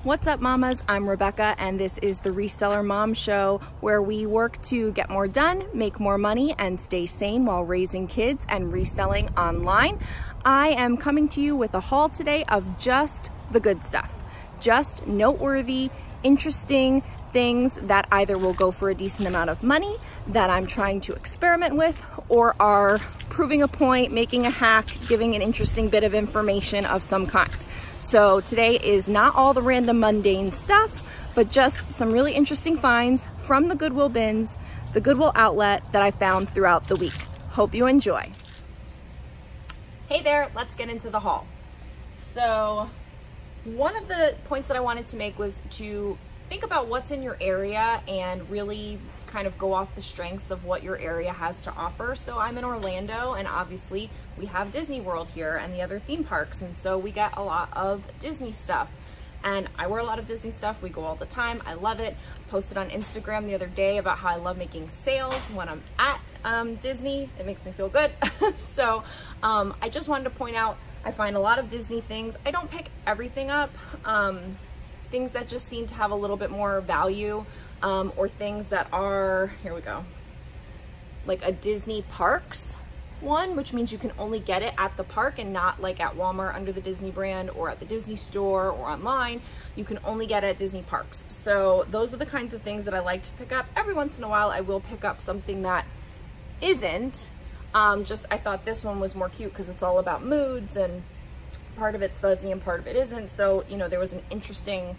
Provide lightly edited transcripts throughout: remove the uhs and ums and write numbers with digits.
What's up, mamas? I'm Rebecca, and this is the Reseller Mom Show, where we work to get more done, make more money, and stay sane while raising kids and reselling online. I am coming to you with a haul today of just the good stuff, just noteworthy, interesting things that either will go for a decent amount of money, that I'm trying to experiment with, or are proving a point, making a hack, giving an interesting bit of information of some kind. So today is not all the random mundane stuff, but just some really interesting finds from the Goodwill bins, the Goodwill outlet that I found throughout the week. Hope you enjoy. Hey there, let's get into the haul. So one of the points that I wanted to make was to think about what's in your area and really kind of go off the strengths of what your area has to offer. So I'm in Orlando, and obviously we have Disney World here and the other theme parks, and so we get a lot of Disney stuff. And I wear a lot of Disney stuff. We go all the time. I love it. I posted on Instagram the other day about how I love making sales when I'm at Disney. It makes me feel good. So I just wanted to point out, I find a lot of Disney things. I don't pick everything up. Things that just seem to have a little bit more value, or things that are, here we go, like a Disney Parks one, which means you can only get it at the park and not like at Walmart under the Disney brand or at the Disney store or online. You can only get it at Disney Parks. So those are the kinds of things that I like to pick up. Every once in a while I will pick up something that isn't. I thought this one was more cute because it's all about moods, and part of it's fuzzy and part of it isn't. So, you know, there was an interesting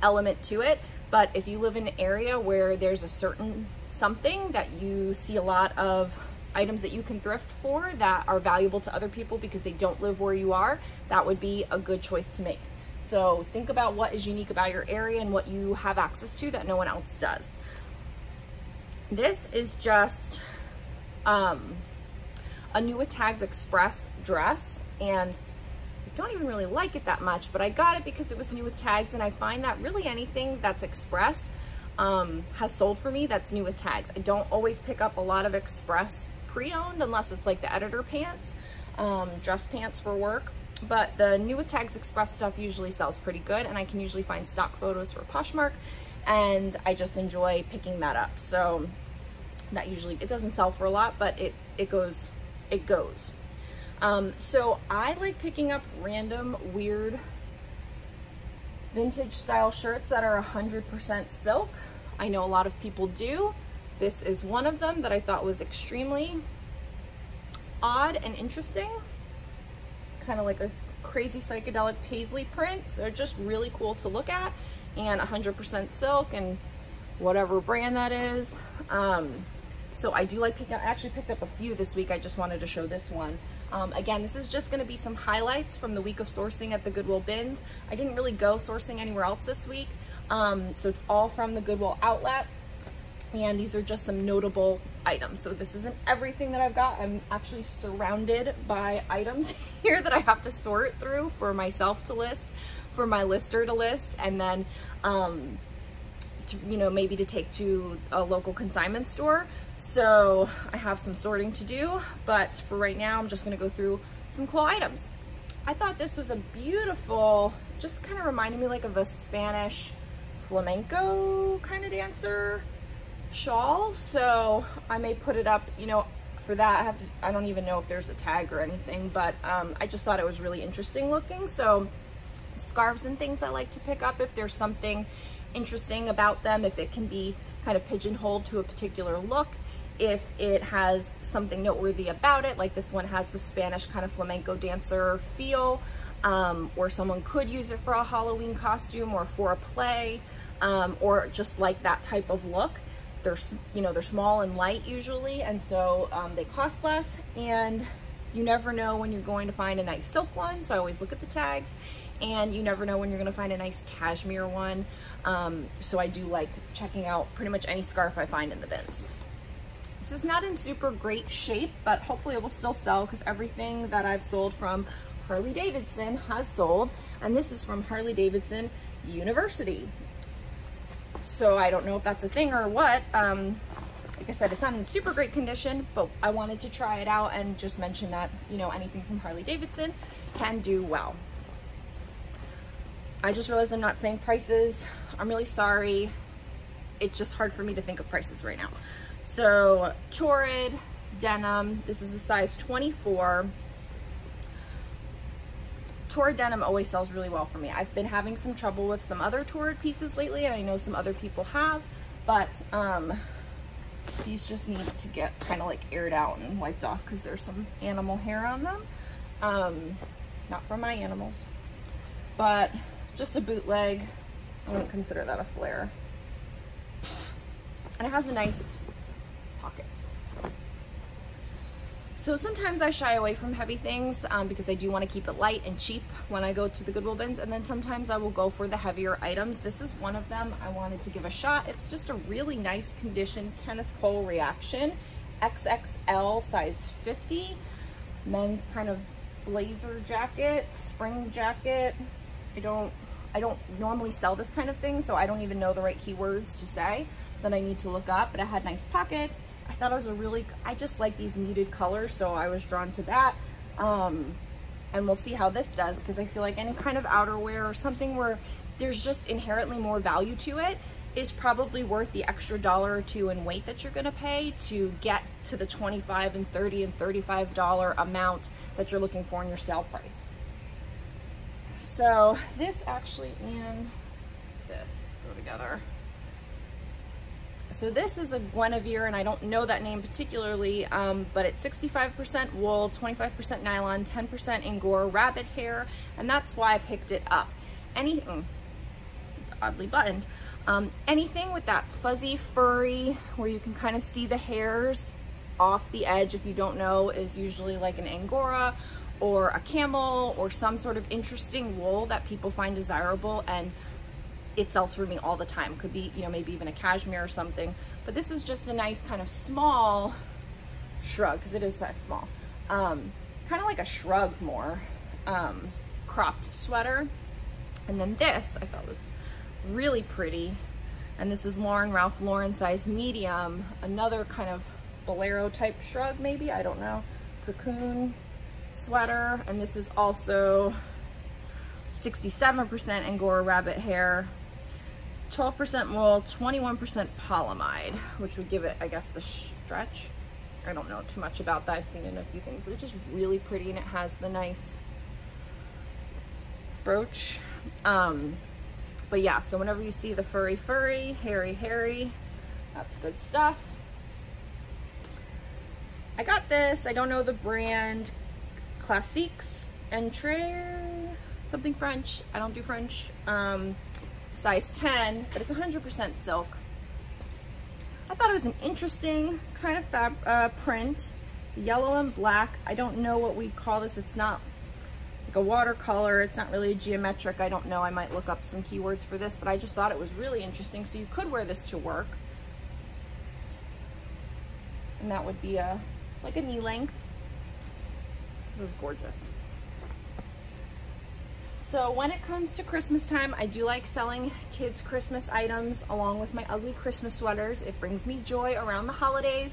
element to it. But if you live in an area where there's a certain something that you see a lot of items that you can thrift for that are valuable to other people because they don't live where you are, that would be a good choice to make. So think about what is unique about your area and what you have access to that no one else does. This is just a New With Tags Express dress, and don't even really like it that much, but I got it because it was New With Tags, and I find that really anything that's Express has sold for me that's New With Tags. I don't always pick up a lot of Express pre-owned unless it's like the editor pants, dress pants for work, but the New With Tags Express stuff usually sells pretty good, and I can usually find stock photos for Poshmark, and I just enjoy picking that up. So that usually, it doesn't sell for a lot, but it goes. So I like picking up random weird vintage style shirts that are 100% silk. I know a lot of people do. This is one of them that I thought was extremely odd and interesting. Kind of like a crazy psychedelic paisley print. So just really cool to look at, and 100% silk, and whatever brand that is. So I do like picking up, I actually picked up a few this week. I just wanted to show this one. Again, this is just going to be some highlights from the week of sourcing at the Goodwill bins. I didn't really go sourcing anywhere else this week. So it's all from the Goodwill outlet. And these are just some notable items. So this isn't everything that I've got. I'm actually surrounded by items here that I have to sort through for myself to list, for my lister to list, and then, you know, maybe to take to a local consignment store. So I have some sorting to do, but for right now, I'm just gonna go through some cool items. I thought this was a beautiful, just kind of reminded me like of a Spanish flamenco kind of dancer shawl. So I may put it up, you know, for that. I don't even know if there's a tag or anything, but I just thought it was really interesting looking. So scarves and things I like to pick up if there's something interesting about them, if it can be kind of pigeonholed to a particular look, if it has something noteworthy about it, like this one has the Spanish kind of flamenco dancer feel, or someone could use it for a Halloween costume or for a play, or just like that type of look. They're, you know, they're small and light usually, and so they cost less, and you never know when you're going to find a nice silk one, so I always look at the tags, and you never know when you're going to find a nice cashmere one. So I do like checking out pretty much any scarf I find in the bins. This is not in super great shape, but hopefully it will still sell because everything that I've sold from Harley Davidson has sold, and this is from Harley Davidson University. So I don't know if that's a thing or what. Like I said, it's not in super great condition, but I wanted to try it out and just mention that, you know, anything from Harley Davidson can do well. I just realized I'm not saying prices. I'm really sorry. It's just hard for me to think of prices right now. So Torrid denim, this is a size 24. Torrid denim always sells really well for me. I've been having some trouble with some other Torrid pieces lately, and I know some other people have, but these just need to get kind of like aired out and wiped off because there's some animal hair on them. Not from my animals, but just a bootleg. I wouldn't consider that a flare. And it has a nice pocket. So sometimes I shy away from heavy things because I do want to keep it light and cheap when I go to the Goodwill bins, and then sometimes I will go for the heavier items. This is one of them I wanted to give a shot. It's just a really nice condition Kenneth Cole Reaction, XXL, size 50, men's kind of blazer jacket, spring jacket. I don't normally sell this kind of thing, so I don't even know the right keywords to say that I need to look up, but it had nice pockets. I thought it was I just like these muted colors, so I was drawn to that. And we'll see how this does, because I feel like any kind of outerwear or something where there's just inherently more value to it is probably worth the extra $1 or $2 in weight that you're gonna pay to get to the $25 and $30 and $35 amount that you're looking for in your sale price. So this actually and this go together. So this is a Guinevere, and I don't know that name particularly, but it's 65% wool, 25% nylon, 10% Angora rabbit hair, and that's why I picked it up. It's oddly buttoned. Anything with that fuzzy, furry, where you can kind of see the hairs off the edge, if you don't know, is usually like an Angora or a camel or some sort of interesting wool that people find desirable, and it sells for me all the time. Could be, you know, maybe even a cashmere or something, but this is just a nice kind of small shrug, because it is size small, kind of like a shrug more, cropped sweater. And then this I thought was really pretty, and this is Ralph Lauren size medium, another kind of bolero type shrug, maybe, I don't know, cocoon sweater, and this is also 67% Angora rabbit hair, 12% wool, 21% polyamide, which would give it, I guess, the stretch. I don't know too much about that. I've seen it in a few things, but it's just really pretty, and it has the nice brooch. But yeah, so whenever you see the furry, hairy, that's good stuff. I got this, I don't know the brand, Classiques Entrée, something French. I don't do French. Size 10, but it's 100% silk. I thought it was an interesting kind of print, yellow and black. I don't know what we call this. It's not like a watercolor. It's not really geometric. I don't know. I might look up some keywords for this, but I just thought it was really interesting. So you could wear this to work, and that would be like a knee length. It was gorgeous. So when it comes to Christmas time, I do like selling kids' Christmas items along with my ugly Christmas sweaters. It brings me joy around the holidays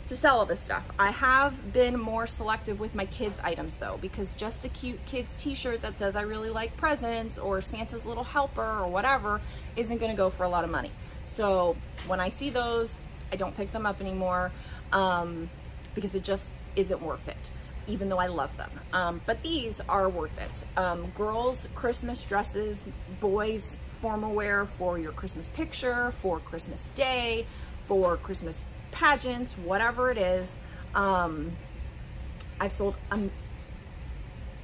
to sell all this stuff. I have been more selective with my kids' items though, because just a cute kids t-shirt that says I really like presents or Santa's little helper or whatever isn't gonna go for a lot of money. So when I see those, I don't pick them up anymore because it just isn't worth it, even though I love them. But these are worth it. Girls' Christmas dresses, boys' formal wear for your Christmas picture, for Christmas Day, for Christmas pageants, whatever it is. I've sold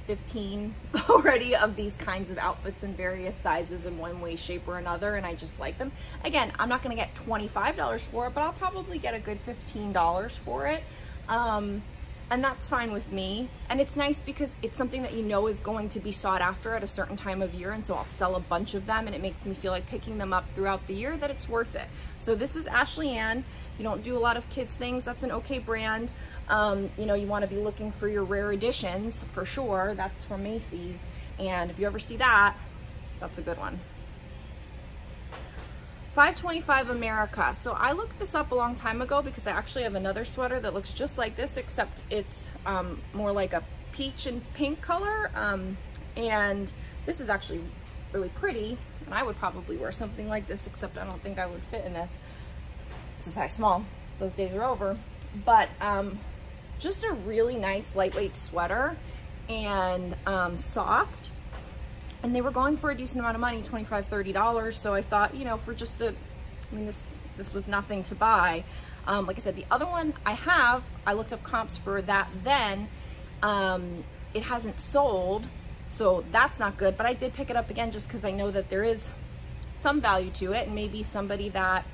15 already of these kinds of outfits in various sizes in one way, shape, or another, and I just like them. Again, I'm not gonna get $25 for it, but I'll probably get a good $15 for it. And that's fine with me. And it's nice because it's something that you know is going to be sought after at a certain time of year, and so I'll sell a bunch of them, and it makes me feel like picking them up throughout the year that it's worth it. So this is Ashley Ann. If you don't do a lot of kids things, that's an okay brand. You know, you want to be looking for your rare editions for sure. That's from Macy's, and if you ever see that, that's a good one. $5.25 America. So I looked this up a long time ago because I actually have another sweater that looks just like this, except it's more like a peach and pink color. And this is actually really pretty, and I would probably wear something like this, except I don't think I would fit in this. It's a size small. Those days are over. But just a really nice lightweight sweater, and soft. And they were going for a decent amount of money, $25, $30. So I thought, you know, for just a, I mean, this was nothing to buy. Like I said, the other one I looked up comps for that then. It hasn't sold, so that's not good, but I did pick it up again just because I know that there is some value to it, and maybe somebody that,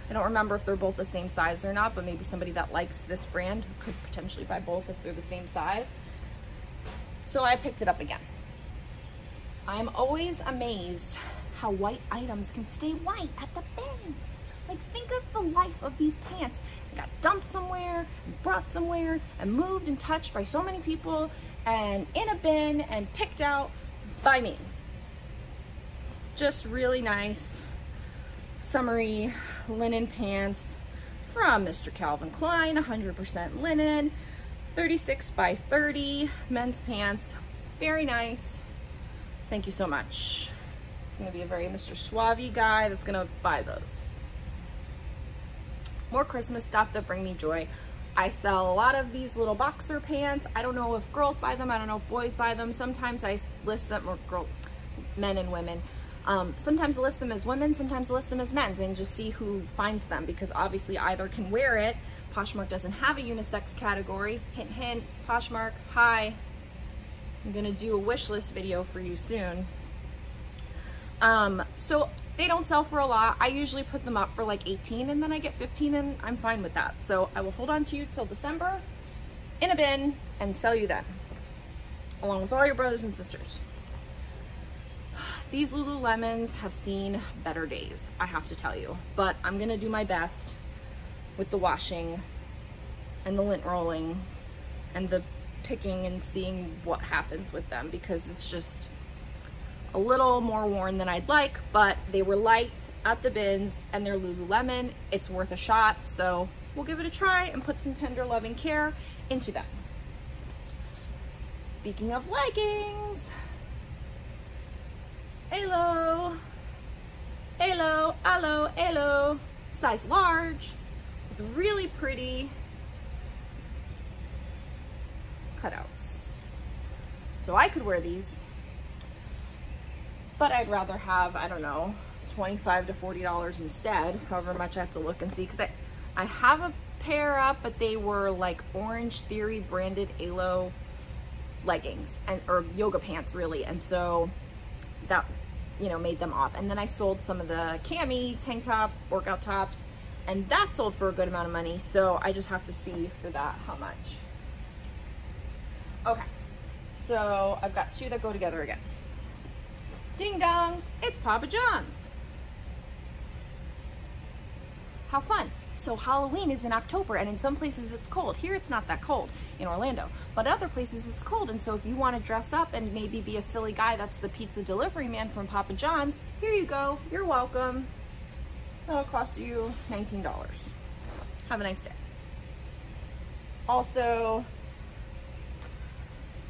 I don't remember if they're both the same size or not, but maybe somebody that likes this brand could potentially buy both if they're the same size. So I picked it up again. I'm always amazed how white items can stay white at the bins. Like, think of the life of these pants. They got dumped somewhere, and brought somewhere, and moved and touched by so many people, and in a bin, and picked out by me. Just really nice, summery linen pants from Mr. Calvin Klein, 100% linen, 36 by 30 men's pants. Very nice. Thank you so much. It's gonna be a very Mr. Suave guy that's gonna buy those. More Christmas stuff that bring me joy. I sell a lot of these little boxer pants. I don't know if girls buy them. I don't know if boys buy them. Sometimes I list them, or men and women. Sometimes I list them as women, sometimes I list them as men's, and just see who finds them, because obviously either can wear it. Poshmark doesn't have a unisex category. Hint, hint, Poshmark, hi. I'm gonna do a wish list video for you soon. So they don't sell for a lot. I usually put them up for like 18, and then I get 15, and I'm fine with that. So I will hold on to you till December in a bin and sell you then, along with all your brothers and sisters. These Lululemons have seen better days, I have to tell you, but I'm gonna do my best with the washing and the lint rolling and the picking and seeing what happens with them, because it's just a little more worn than I'd like, but they were light at the bins and they're Lululemon. It's worth a shot, so we'll give it a try and put some tender loving care into them. Speaking of leggings, hello, hello, hello, hello, size large with really pretty cutouts. So I could wear these, but I'd rather have, I don't know, $25 to $40 instead, however much I have to look and see, because I have a pair up, but they were like Orange Theory branded ALO leggings, or yoga pants really, and so that, you know, made them off. And then I sold some of the cami tank top workout tops, and that sold for a good amount of money, so I just have to see for that how much. Okay, so I've got two that go together again. Ding dong, it's Papa John's. How fun. So Halloween is in October, and in some places it's cold. Here it's not that cold in Orlando, but other places it's cold. And so if you want to dress up and maybe be a silly guy that's the pizza delivery man from Papa John's, here you go, you're welcome. That'll cost you $19. Have a nice day. Also,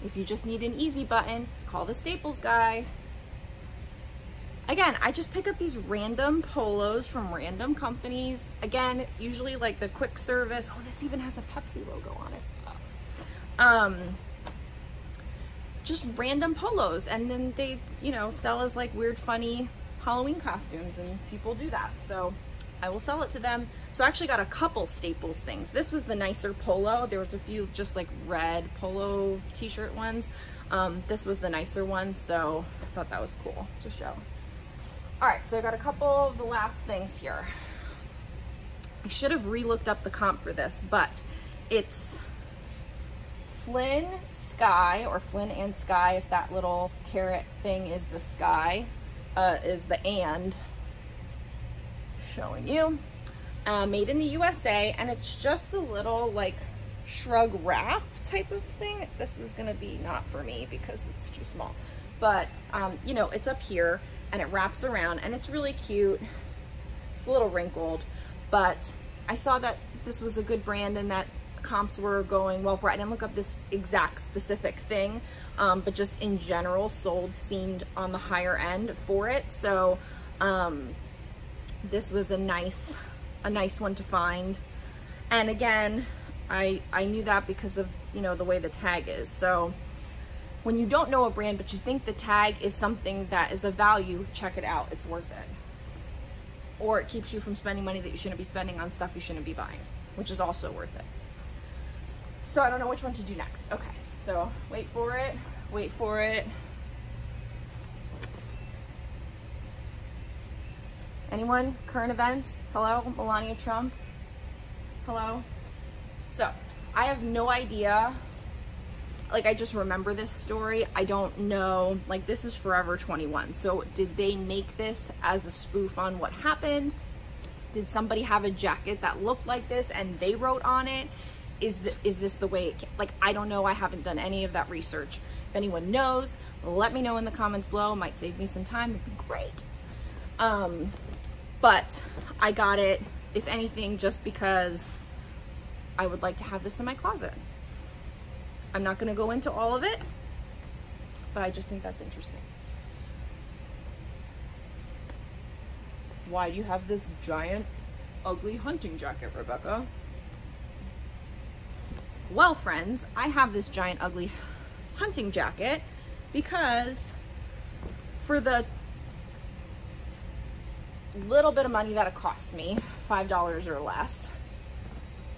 if you just need an easy button, call the Staples guy. Again, I just pick up these random polos from random companies. Again, usually like the quick service. Oh, this even has a Pepsi logo on it. Just random polos, and then they, you know, sell as like weird, funny Halloween costumes, and people do that. So I will sell it to them. So I actually got a couple Staples things. This was the nicer polo. There was a few just like red polo t-shirt ones. This was the nicer one, so I thought that was cool to show. All right, so I got a couple of the last things here. I should have re-looked up the comp for this, but it's Flynn Sky, or Flynn and Sky, if that little carrot thing is the sky, is the and. Showing you. Made in the USA, and it's just a little like shrug wrap type of thing. This is gonna be not for me because it's too small, but you know, it's up here and it wraps around, and it's really cute. It's a little wrinkled, but I saw that this was a good brand and that comps were going well for it. I didn't look up this exact specific thing, but just in general, sold seemed on the higher end for it. So this was a nice one to find. And again, I knew that because of, you know, the way the tag is. So when you don't know a brand, but you think the tag is something that is of value, check it out. It's worth it. Or it keeps you from spending money that you shouldn't be spending on stuff you shouldn't be buying, which is also worth it. So I don't know which one to do next. Okay, so wait for it, wait for it. Anyone? Current events? Hello, Melania Trump? Hello? So I have no idea. Like, I just remember this story. I don't know, like, this is Forever 21. So did they make this as a spoof on what happened? Did somebody have a jacket that looked like this and they wrote on it? Is this the way it came? Like, I don't know. I haven't done any of that research. If anyone knows, let me know in the comments below. It might save me some time. It'd be great. But I got it, if anything, just because I would like to have this in my closet. I'm not going to go into all of it, but I just think that's interesting. Why do you have this giant, ugly hunting jacket, Rebecca? Well, friends, I have this giant, ugly hunting jacket because for the little bit of money that it cost me, $5 or less,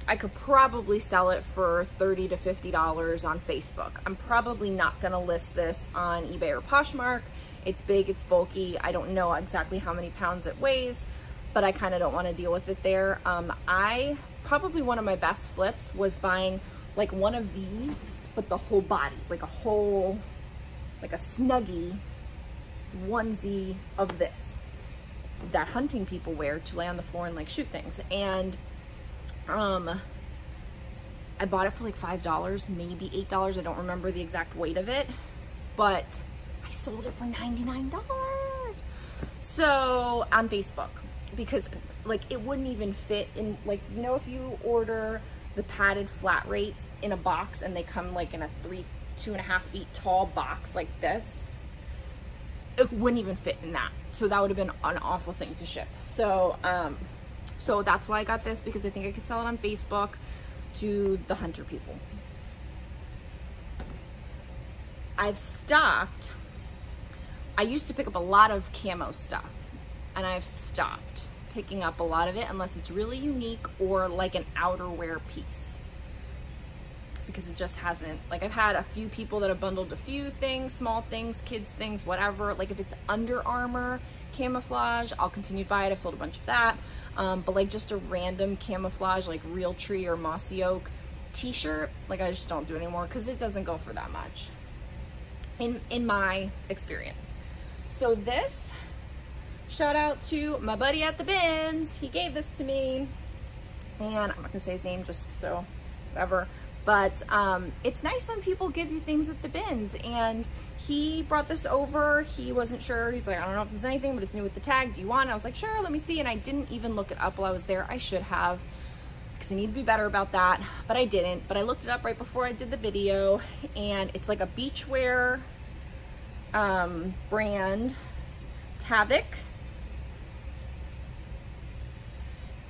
I could probably sell it for $30 to $50 on Facebook. I'm probably not gonna list this on eBay or Poshmark. It's big, it's bulky. I don't know exactly how many pounds it weighs, but I kind of don't want to deal with it there. Probably one of my best flips was buying like one of these, but the whole body, like a Snuggie onesie of this that hunting people wear to lay on the floor and like shoot things. And I bought it for like $5, maybe $8. I don't remember the exact weight of it, but I sold it for $99. So on Facebook, because like it wouldn't even fit in, like, you know, if you order the padded flat rates in a box and they come like in a 2.5 feet tall box like this, it wouldn't even fit in that. So that would have been an awful thing to ship. So so that's why I got this, because I think I could sell it on Facebook to the hunter people. I've stopped. I used to pick up a lot of camo stuff, and I've stopped picking up a lot of it unless it's really unique or like an outerwear piece, because it just hasn't, like, I've had a few people that have bundled a few things, small things, kids things, whatever. Like if it's Under Armour camouflage, I'll continue to buy it. I've sold a bunch of that. But like just a random camouflage, like Realtree or Mossy Oak t-shirt, like I just don't do it anymore because it doesn't go for that much in my experience. So this, shout out to my buddy at the bins. He gave this to me, and I'm not gonna say his name just so whatever, but it's nice when people give you things at the bins. And he brought this over. He wasn't sure. He's like, I don't know if there's anything, but it's new with the tag. Do you want it? I was like, sure, let me see. And I didn't even look it up while I was there. I should have, because I need to be better about that, but I didn't. But I looked it up right before I did the video, and it's like a beachwear brand, Tavik.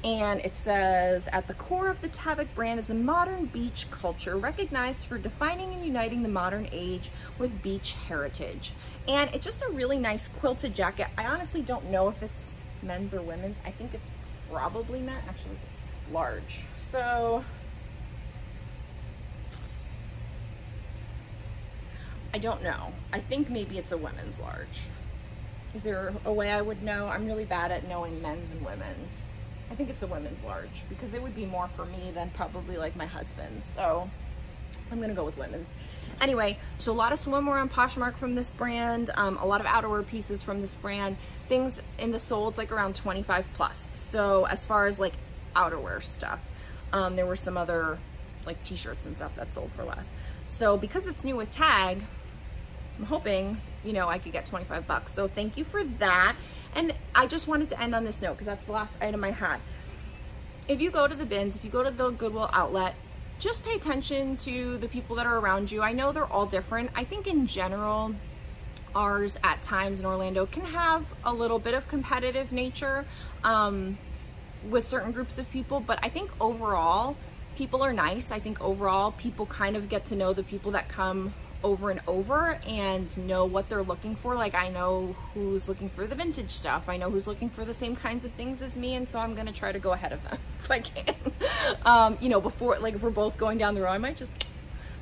And it says, at the core of the Tavik brand is a modern beach culture recognized for defining and uniting the modern age with beach heritage. And it's just a really nice quilted jacket. I honestly don't know if it's men's or women's. I think it's probably men's. Actually, it's large. So I don't know. I think maybe it's a women's large. Is there a way I would know? I'm really bad at knowing men's and women's. I think it's a women's large because it would be more for me than probably like my husband. So I'm gonna go with women's. Anyway, so a lot of swimwear on Poshmark from this brand, a lot of outerwear pieces from this brand. Things in the solds like around 25 plus. So as far as like outerwear stuff, there were some other like t-shirts and stuff that sold for less. So because it's new with tag, I'm hoping, you know, I could get 25 bucks. So thank you for that. And I just wanted to end on this note because that's the last item I had. If you go to the bins, if you go to the Goodwill outlet, just pay attention to the people that are around you. I know they're all different. I think in general, ours at times in Orlando can have a little bit of competitive nature with certain groups of people, but I think overall people are nice. I think overall people kind of get to know the people that come over and over and know what they're looking for. Like, I know who's looking for the vintage stuff. I know who's looking for the same kinds of things as me, and so I'm gonna try to go ahead of them if I can. You know, before, like, if we're both going down the road, I might just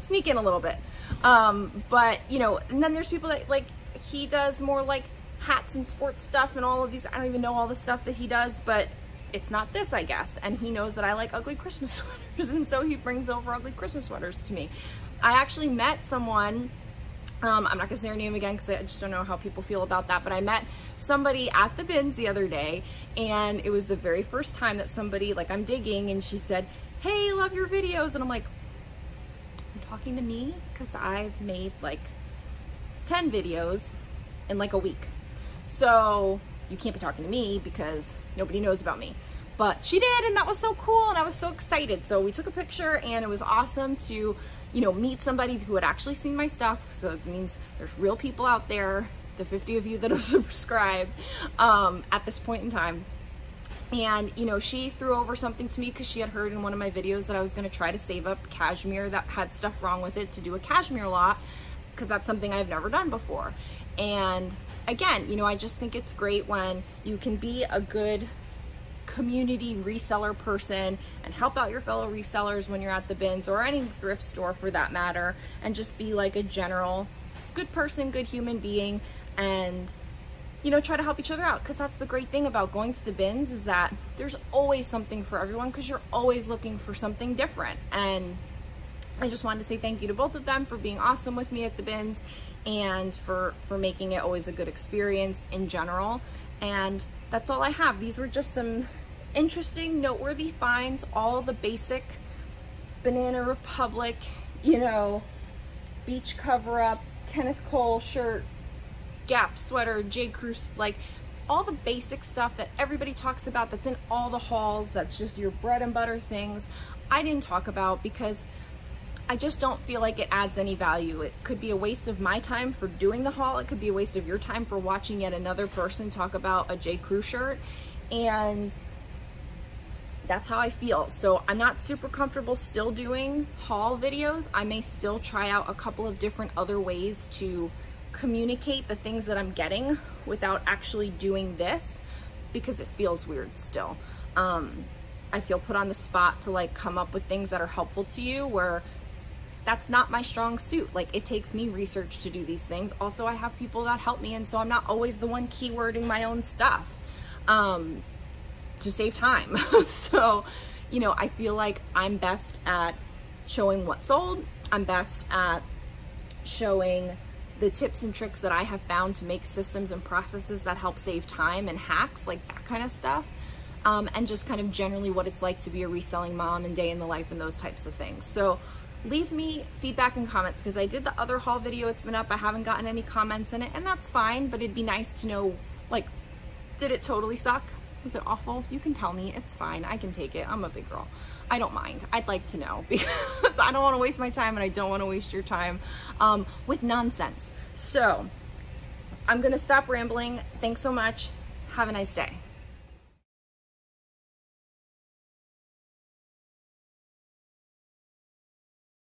sneak in a little bit. But, you know, and then there's people that, like, he does more like hats and sports stuff and all of these. I don't even know all the stuff that he does, but it's not this, I guess. And he knows that I like ugly Christmas sweaters, and so he brings over ugly Christmas sweaters to me. I actually met someone, I'm not gonna say her name again because I just don't know how people feel about that, but I met somebody at the bins the other day, and it was the very first time that somebody, like, I'm digging, and she said, "Hey, love your videos." And I'm like, "You talking to me?" Because I've made like 10 videos in like a week. So you can't be talking to me because nobody knows about me. But she did, and that was so cool, and I was so excited. So we took a picture, and it was awesome to, you know, meet somebody who had actually seen my stuff. So it means there's real people out there, the 50 of you that have subscribed at this point in time. And, you know, she threw over something to me because she had heard in one of my videos that I was going to try to save up cashmere that had stuff wrong with it to do a cashmere lot, because that's something I've never done before. And again, you know, I just think it's great when you can be a good community reseller person and help out your fellow resellers when you're at the bins or any thrift store for that matter, and just be like a general good person, good human being, and, you know, try to help each other out. Because that's the great thing about going to the bins, is that there's always something for everyone, because you're always looking for something different. And I just wanted to say thank you to both of them for being awesome with me at the bins, and for making it always a good experience in general. And that's all I have. These were just some interesting, noteworthy finds, all the basic Banana Republic, you know, beach cover-up, Kenneth Cole shirt, Gap sweater, J. Crew, like all the basic stuff that everybody talks about, that's in all the hauls, that's just your bread and butter things. I didn't talk about because I just don't feel like it adds any value. It could be a waste of my time for doing the haul. It could be a waste of your time for watching yet another person talk about a J. Crew shirt. And that's how I feel. So I'm not super comfortable still doing haul videos. I may still try out a couple of different other ways to communicate the things that I'm getting without actually doing this, because it feels weird still. I feel put on the spot to like come up with things that are helpful to you, where that's not my strong suit. Like, it takes me research to do these things. Also, I have people that help me, and so I'm not always the one keywording my own stuff to save time. So, you know, I feel like I'm best at showing what sold. I'm best at showing the tips and tricks that I have found to make systems and processes that help save time, and hacks, like that kind of stuff. And just kind of generally what it's like to be a reselling mom and day in the life and those types of things. So leave me feedback and comments, because I did the other haul video, it's been up, I haven't gotten any comments in it, and that's fine, but it'd be nice to know, like, did it totally suck? Was it awful? You can tell me, it's fine, I can take it, I'm a big girl. I don't mind. I'd like to know, because I don't want to waste my time, and I don't want to waste your time with nonsense. So I'm gonna stop rambling. Thanks so much. Have a nice day.